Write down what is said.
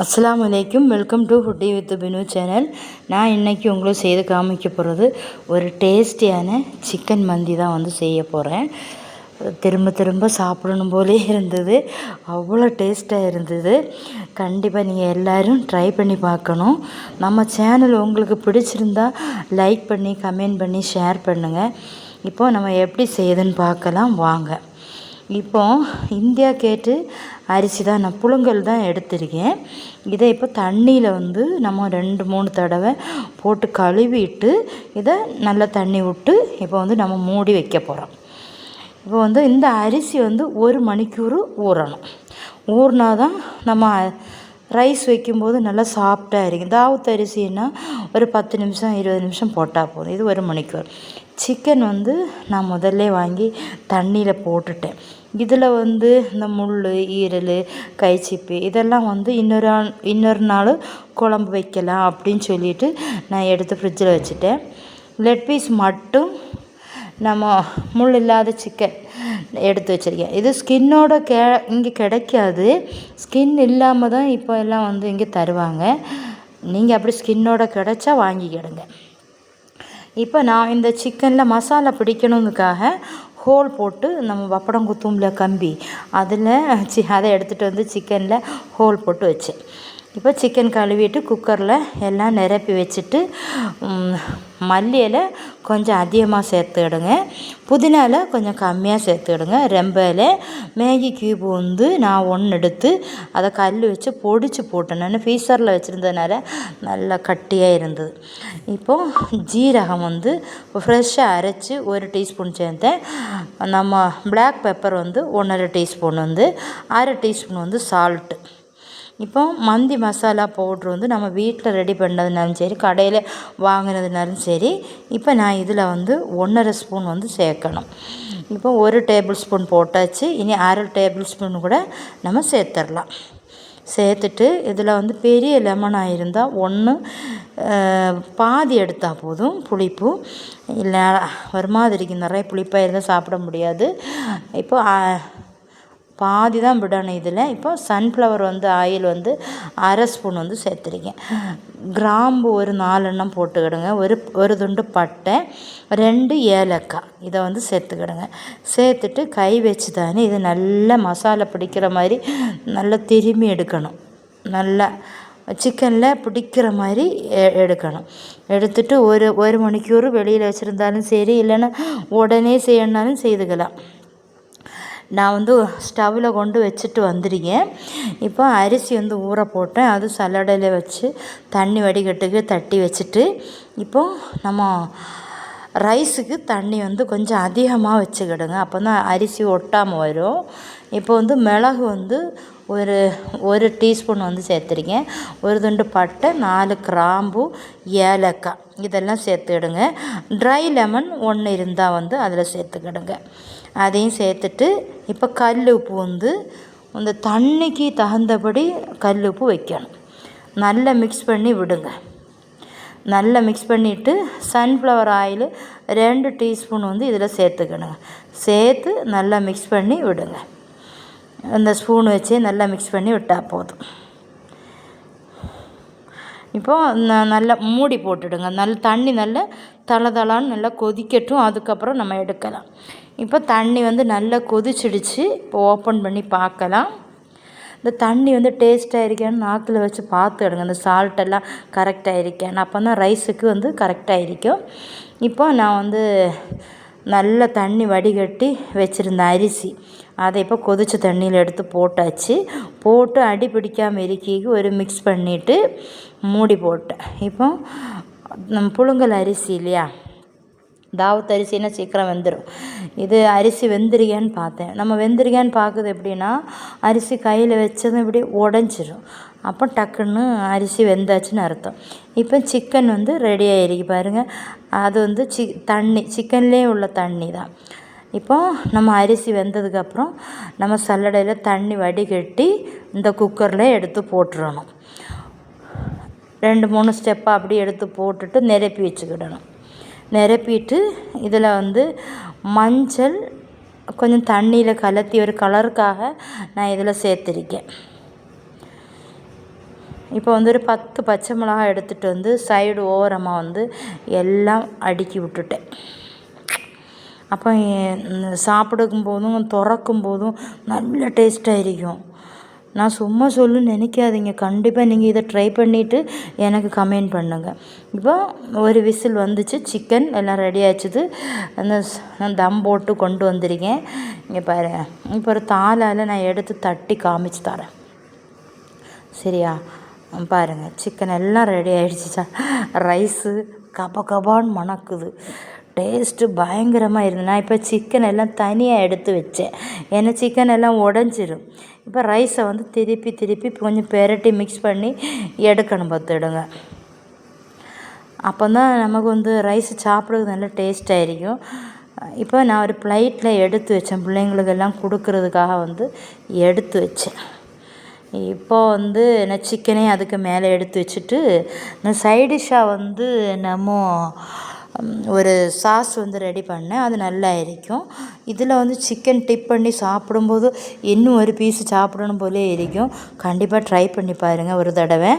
அஸ்ஸலாமு அலைக்கும். Welcome to foodie with Binu channel. நான் இன்றைக்கி உங்களுக்கு செய்து காமிக்க போகிறது ஒரு டேஸ்டியான சிக்கன் மந்தி தான் செய்ய போகிறேன். திரும்ப திரும்ப சாப்பிடணும் போலே இருந்தது, அவ்வளோ டேஸ்ட்டாக இருந்தது. கண்டிப்பாக நீங்கள் எல்லோரும் ட்ரை பண்ணி பார்க்கணும். நம்ம சேனல் உங்களுக்கு பிடிச்சிருந்தா லைக் பண்ணி கமெண்ட் பண்ணி ஷேர் பண்ணுங்கள். இப்போது நம்ம எப்படி செய்யுதுன்னு பார்க்கலாம் வாங்க. இப்போது இந்தியா கேட்டு அரிசி தான், நான் புழுங்கல் தான் எடுத்திருக்கேன். இதை இப்போ தண்ணியில் நம்ம 2-3 தடவை போட்டு கழுவிட்டு இதை நல்லா தண்ணி விட்டு இப்போ நம்ம மூடி வைக்க போகிறோம். இப்போ இந்த அரிசி 1 மணிக்கூர் ஊறணும். ஊறினா தான் நம்ம ரைஸ் வைக்கும்போது நல்லா சாஃப்டாக இருக்கும். தாவூத் அரிசின்னா ஒரு 10 நிமிஷம் 20 நிமிஷம் போட்டால் போதும். இது 1 மணிக்கூர். சிக்கன் நான் முதல்ல வாங்கி தண்ணியில் போட்டுட்டேன். இதில் இந்த முள், ஈரல், கைச்சிப்பி இதெல்லாம் இன்னொரு நாள் குழம்பு வைக்கலாம் அப்படின்னு சொல்லிட்டு நான் எடுத்து ஃப்ரிட்ஜில் வச்சுட்டேன். லெக் பீஸ் மட்டும் நம்ம முள் இல்லாத சிக்கன் எடுத்து வச்சுருக்கேன். இது ஸ்கின்னோட இங்கே கிடைக்காது. ஸ்கின் இல்லாமல் தான் இப்போ எல்லாம் இங்கே தருவாங்க. நீங்கள் அப்படி ஸ்கின்னோட கிடைச்சா வாங்கிக்கிடுங்க. இப்போ நான் இந்த சிக்கனில் மசாலா பிடிக்கணுங்கிறதுக்காக ஹோல் போட்டு நம்ம வப்படம் குத்தும்ல கம்பி, அதை எடுத்துகிட்டு சிக்கனில் ஹோல் போட்டு வச்சேன். இப்போ சிக்கன் கழுவிட்டு குக்கரில் எல்லாம் நிரப்பி வச்சுட்டு மல்லி இலை கொஞ்சம் அதிகமாக சேர்த்துக்கிடுங்க, புதினா இலை கொஞ்சம் கம்மியாக சேர்த்துக்கிடுங்க. ரொம்ப இலை மேகி கியூப் நான் 1 எடுத்து அதை கல் வச்சு பொடிச்சு போட்டேன். நான் ஃப்ரீசரில் வச்சுருந்ததுனால நல்லா கட்டியாக இருந்தது. இப்போது ஜீரகம் ஃப்ரெஷ்ஷாக அரைச்சி 1 டீஸ்பூன் சேர்த்தேன். நம்ம black pepper 1.5 teaspoon, 1/2 teaspoon salt. இப்போ மந்தி மசாலா பவுட்ரு நம்ம வீட்டில் ரெடி பண்ணதுனாலும் சரி, கடையில் வாங்கினதுனாலும் சரி, இப்போ நான் இதில் 1.5 ஸ்பூன் சேர்க்கணும். இப்போ 1 டேபிள் ஸ்பூன் போட்டாச்சு. இனி 1/2 டேபிள் ஸ்பூன் கூட நம்ம சேர்த்துடலாம். சேர்த்துட்டு இதில் பெரிய லெமனாக இருந்தால் 1 பாதி எடுத்தால் போதும். புளிப்பு இல்லை ஒரு மாதிரிக்கு நிறைய புளிப்பாக இருந்தால் சாப்பிட முடியாது. இப்போ பாதி தான் விடணும் இதில். இப்போ சன்ஃப்ளவர் ஆயில் 1/2 ஸ்பூன் சேர்த்துருக்கேன். கிராம்பு ஒரு 4 எண்ணம் போட்டுக்கிடுங்க. ஒரு துண்டு பட்டை, 2 ஏலக்காய் இதை சேர்த்துக்கிடுங்க. சேர்த்துட்டு கை வச்சு தானே இது நல்லா மசாலா பிடிக்கிற மாதிரி நல்லா திரும்பி எடுக்கணும். நல்லா சிக்கனில் பிடிக்கிற மாதிரி எடுக்கணும். எடுத்துட்டு ஒரு மணிக்கூர் வெளியில் வச்சுருந்தாலும் சரி, இல்லைன்னா உடனே செய்யணுன்னாலும் செய்துக்கலாம். நான் ஸ்டவ்வில் கொண்டு வச்சுட்டு வந்திருக்கேன். இப்போ அரிசி ஊற போட்டேன். அது சல்லடையில் வச்சு தண்ணி வடிகட்டுக்கு தட்டி வச்சுட்டு, இப்போது நம்ம ரைஸுக்கு தண்ணி கொஞ்சம் அதிகமாக வச்சுக்கிடுங்க. அப்போ தான் அரிசி ஒட்டாமல் வரும். இப்போ மிளகு ஒரு டீஸ்பூன் சேர்த்துருக்கேன். ஒரு துண்டு பட்டை, 4 கிராம்பு, ஏலக்காய் இதெல்லாம் சேர்த்துக்கிடுங்க. ட்ரை லெமன் 1 இருந்தால் அதில் சேர்த்துக்கிடுங்க. அதையும் சேர்த்துட்டு இப்போ கல் உப்பு இந்த தண்ணிக்கு தகுந்தபடி கல் உப்பு வைக்கணும். நல்லா மிக்ஸ் பண்ணி விடுங்க. நல்லா மிக்ஸ் பண்ணிவிட்டு சன்ஃப்ளவர் ஆயில் 2 டீஸ்பூன் இதில் சேர்த்துக்கணுங்க. சேர்த்து நல்லா மிக்ஸ் பண்ணி விடுங்க. இந்த ஸ்பூன் வச்சு நல்லா மிக்ஸ் பண்ணி விட்டால் போதும். இப்போது நல்லா மூடி போட்டுடுங்க. தண்ணி நல்லா தளதளான்னு நல்லா கொதிக்கட்டும். அதுக்கப்புறம் நம்ம எடுக்கலாம். இப்போ தண்ணி நல்லா கொதிச்சிடுச்சு. இப்போ ஓப்பன் பண்ணி பார்க்கலாம். இந்த தண்ணி டேஸ்ட்டாக இருக்கான்னு நாக்கில் வச்சு பார்த்துடுங்க. இந்த சால்ட்டெல்லாம் கரெக்டாக இருக்கேன்னு, அப்போ தான் ரைஸுக்கு கரெக்டாக இருக்கும். இப்போ நான் நல்ல தண்ணி வடிகட்டி வச்சுருந்த அரிசி அதை இப்போ கொதிச்ச தண்ணியில் எடுத்து போட்டாச்சு. போட்டு அடி பிடிக்காமல் இருக்கிக்கு ஒரு மிக்ஸ் பண்ணிவிட்டு மூடி போட்டேன். இப்போ நம்ம புழுங்கல் அரிசி இல்லையா, தாவூத் அரிசின்னா சீக்கிரம் வெந்துடும். இது அரிசி வெந்திருக்கேன்னு பார்த்தேன். நம்ம வெந்திருக்கேன்னு பார்க்குறது எப்படின்னா, அரிசி கையில் வச்சதும் இப்படி உடஞ்சிரும். அப்போ டக்குன்னு அரிசி வெந்தாச்சுன்னு அர்த்தம். இப்போ சிக்கன் ரெடி ஆகிருக்கு பாருங்கள். அது தண்ணி சிக்கன்லேயே உள்ள தண்ணி தான். இப்போது நம்ம அரிசி வெந்ததுக்கப்புறம் நம்ம சல்லடையில் தண்ணி வடிகட்டி இந்த குக்கரில் எடுத்து போட்டுறணும். 2-3 ஸ்டெப்பாக அப்படி எடுத்து போட்டுட்டு நிரப்பி வச்சுக்கிடணும். நிரப்பிட்டு இதில் மஞ்சள் கொஞ்சம் தண்ணியில் கலத்தி ஒரு கலருக்காக நான் இதில் சேர்த்துருக்கேன். இப்போ வந்து ஒரு 10 பச்சை மிளகாய் எடுத்துகிட்டு வந்து சைடு ஓரமாக வந்து எல்லாம் அடுக்கி விட்டுட்டேன். அப்போ சாப்பிடும் போதும் திறக்கும் போதும் நல்ல டேஸ்ட்டாக. நான் சும்மா நினைக்காதீங்க, கண்டிப்பாக நீங்கள் இதை ட்ரை பண்ணிவிட்டு எனக்கு கமெண்ட் பண்ணுங்கள். இப்போ ஒரு விசில் வந்துச்சு, சிக்கன் எல்லாம் ரெடி ஆச்சுது. நான் தம் போட்டு கொண்டு வந்திருக்கேன். இங்கே பாருங்க, இப்போ ஒரு தாளால் நான் எடுத்து தட்டி காமிச்சு தரேன். சரியா? பாருங்கள், சிக்கன் எல்லாம் ரெடி ஆகிடுச்சிச்சா. ரைஸு கபான்னு மணக்குது. டேஸ்ட்டு பயங்கரமாக இருந்தது. நான் இப்போ சிக்கன் எல்லாம் தனியாக எடுத்து வச்சேன், ஏன்னா சிக்கன் எல்லாம் உடஞ்சிரும். இப்போ ரைஸை வந்து திருப்பி கொஞ்சம் பெரட்டி மிக்ஸ் பண்ணி எடுக்கணும், பார்த்துடுங்க. அப்போ தான் நமக்கு வந்து ரைஸ் சாப்பிட்றது நல்ல டேஸ்ட்டாக. இப்போ நான் ஒரு பிளேட்டில் எடுத்து வச்சேன், பிள்ளைங்களுக்கெல்லாம் கொடுக்கறதுக்காக வந்து எடுத்து வச்சேன். இப்போ வந்து நான் சிக்கனே அதுக்கு மேலே எடுத்து வச்சுட்டு, நான் சைடிஷ்ஷாக வந்து நம்ம ஒரு சாஸ் வந்து ரெடி பண்ணேன். அது நல்லா இருக்கும். இதில் வந்து சிக்கன் டிப் பண்ணி சாப்பிடும்போது இன்னும் ஒரு பீஸ் சாப்பிடணும் போலே இருக்கும். கண்டிப்பாக ட்ரை பண்ணி பாருங்கள் ஒரு தடவை.